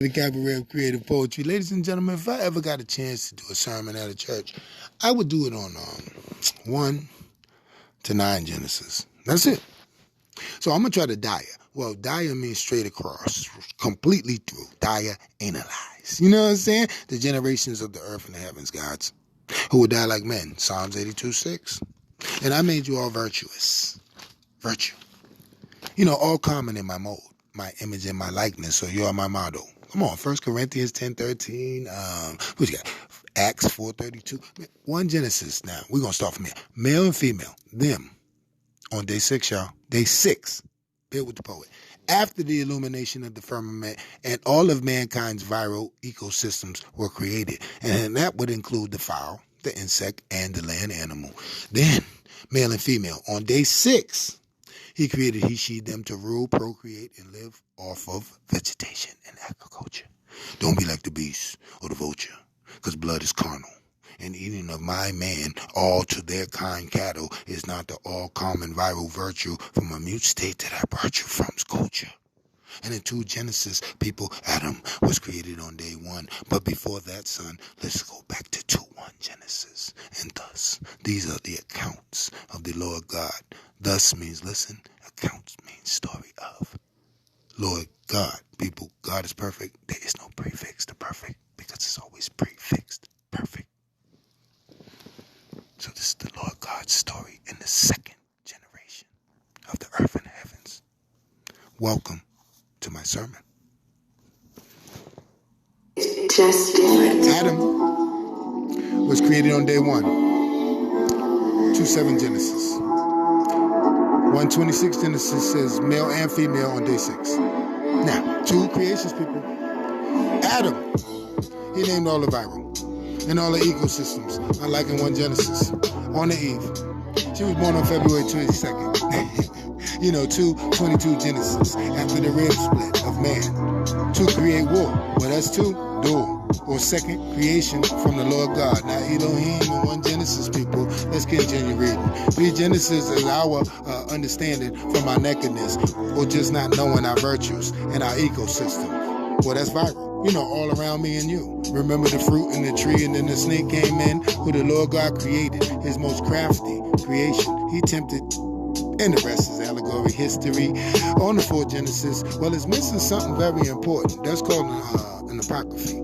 The Cabaret of Creative Poetry. Ladies and gentlemen, if I ever got a chance to do a sermon at a church, I would do it on 1 to 9 Genesis. That's it. So I'm going to try to dia. Well, dia means straight across, completely through. Dia, analyze. You know what I'm saying? The generations of the earth and the heavens, gods, who would die like men. Psalms 82:6. And I made you all virtuous. Virtue. All common in my mold, my image and my likeness. So you are my model. Come on, 1 Corinthians 10:13. What you got? Acts 4:32. 1 Genesis. Now, we're going to start from here. Male and female, them, on day 6, y'all. Day 6, build with the poet. After the illumination of the firmament and all of mankind's viral ecosystems were created. And that would include the fowl, the insect, and the land animal. Then, male and female, on day 6, he created he, she, them to rule, procreate, and live off of vegetation and agriculture. Don't be like the beast or the vulture, because blood is carnal. And eating of my man, all to their kind cattle, is not the all-common viral virtue from a mute state that I brought you from culture. And in 2 Genesis, people, Adam was created on day 1. But before that, son, let's go back to 2:1 Genesis. And thus, these are the accounts of the Lord God. Thus means, listen, accounts means story of. Lord God, people, God is perfect. There is no prefix to perfect because it's always prefixed. Perfect. So this is the Lord God's story in the 2nd generation of the earth and the heavens. Welcome to my sermon. Adam was created on day 1. 2:7 Genesis. 1:26 Genesis says male and female on day 6. Now, 2 creations, people. Adam, he named all the viral and all the ecosystems, unlike in 1 Genesis. On the Eve, she was born on February 22nd. 2:22 Genesis, after the rib split of man. To create war. Well, that's 2, dual, or second creation from the Lord God. Now, Elohim in 1 Genesis, people, let's continue reading. 3 Genesis is our understanding from our nakedness, or just not knowing our virtues and our ecosystem. Well, that's viral. All around me and you. Remember the fruit and the tree, and then the snake came in, who the Lord God created, his most crafty creation. He tempted, and the rest is allegory history. On the 4th Genesis, well, it's missing something very important. That's called an apocryphy.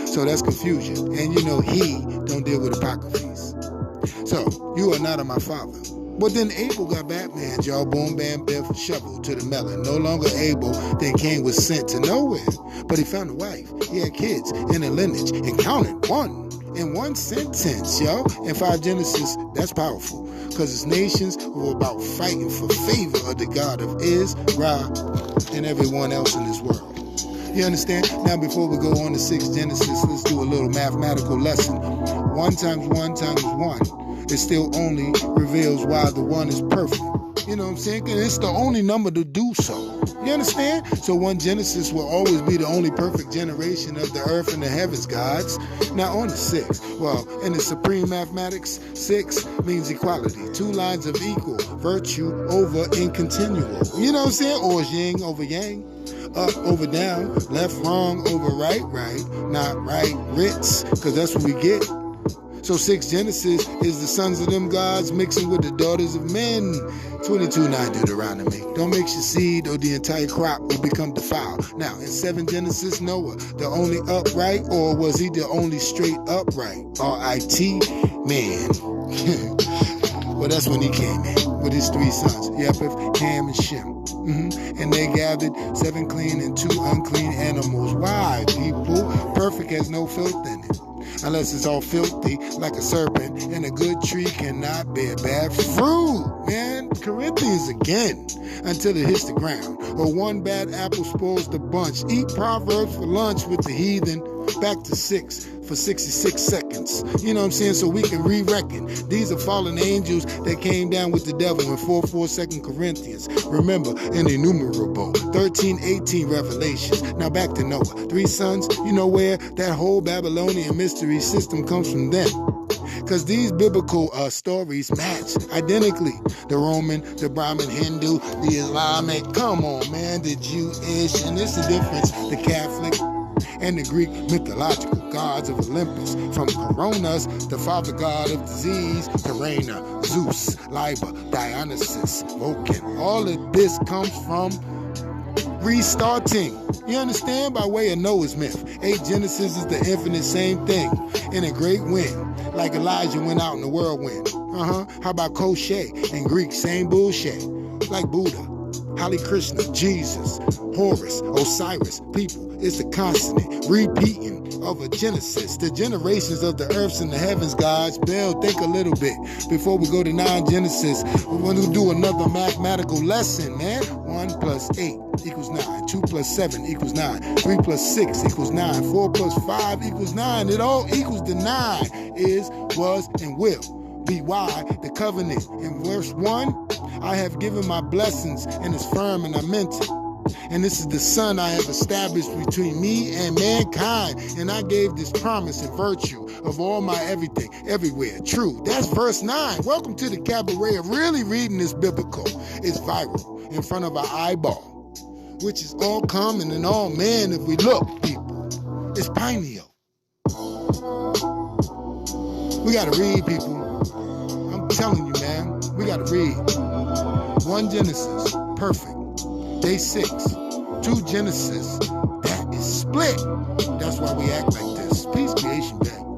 So that's confusion. And he don't deal with apocryphes. So, you are not of my father. But then Abel got Batman, y'all. Boom, bam, biff, shovel to the melon. No longer Abel, then Cain was sent to nowhere. But he found a wife. He had kids and a lineage, and counted 1 in 1 sentence, yo. In 5 Genesis, that's powerful. Because his nations were about fighting for favor of the God of Israel and everyone else in this world. You understand? Now, before we go on to 6 Genesis, let's do a little mathematical lesson. 1 times 1 times 1. It still only reveals why the 1 is perfect. You know what I'm saying? And it's the only number to do so. You understand? So 1 Genesis will always be the only perfect generation of the earth and the heavens, gods. Now on to 6. Well, in the supreme mathematics, 6 means equality. 2 lines of equal, virtue over in continual. You know what I'm saying? Or yin over yang. Up over down, left wrong over right, not right, Ritz, because that's what we get. So 6 Genesis is the sons of them gods mixing with the daughters of men. 22:9 Deuteronomy. Don't mix your seed or the entire crop will become defiled. Now in 7 Genesis, Noah, the only upright, or was he the only straight upright? R-I-T, man. Well, that's when he came in with his 3 sons, Japheth, Ham, and Shem. And they gathered 7 clean and 2 unclean animals. Why, people? Perfect has no filth in it. Unless it's all filthy like a serpent, and a good tree cannot bear bad fruit, man. Corinthians again, until it hits the ground. Or 1 bad apple spoils the bunch. Eat Proverbs for lunch with the heathen. Back to 6 for 66 seconds. You know what I'm saying? So we can re-reckon. These are fallen angels that came down with the devil in 4:4 2 Corinthians. Remember, in innumerable 13:18 Revelations. Now back to Noah. 3 sons, you know where that whole Babylonian mystery system comes from them. Because these biblical stories match identically. The Roman, the Brahmin, Hindu, the Islamic. Come on, man. The Jewish. And it's the difference. The Catholic. and the Greek mythological gods of Olympus, from Coronas, the father god of disease, Carena, Zeus, Liber, Dionysus, Vulcan. All of this comes from restarting. You understand? By way of Noah's myth. 8 Genesis is the infinite same thing in a great wind, like Elijah went out in the whirlwind. How about crochet in Greek? Same bullshit. Like Buddha, Hare Krishna, Jesus, Horus, Osiris. People, it's a constant repeating of a Genesis. The generations of the earths and the heavens, God's bell. Think a little bit before we go to 9 Genesis. We want to do another mathematical lesson, man. 1 plus 8 equals 9. 2 plus 7 equals 9. 3 plus 6 equals 9. 4 plus 5 equals 9. It all equals the 9. Is, was, and will be why the covenant. In verse 1, I have given my blessings and it's firm and I meant it. And this is the son I have established between me and mankind. And I gave this promise and virtue of all my everything, everywhere. True. That's verse 9. Welcome to the cabaret of really reading this biblical. It's viral in front of our eyeball, which is all common and all man if we look, people. It's pineal. We got to read, people. I'm telling you, man. We got to read. 1 Genesis, perfect. Day 6, 2 Genesis, that is split. That's why we act like this. Peace, creation, back.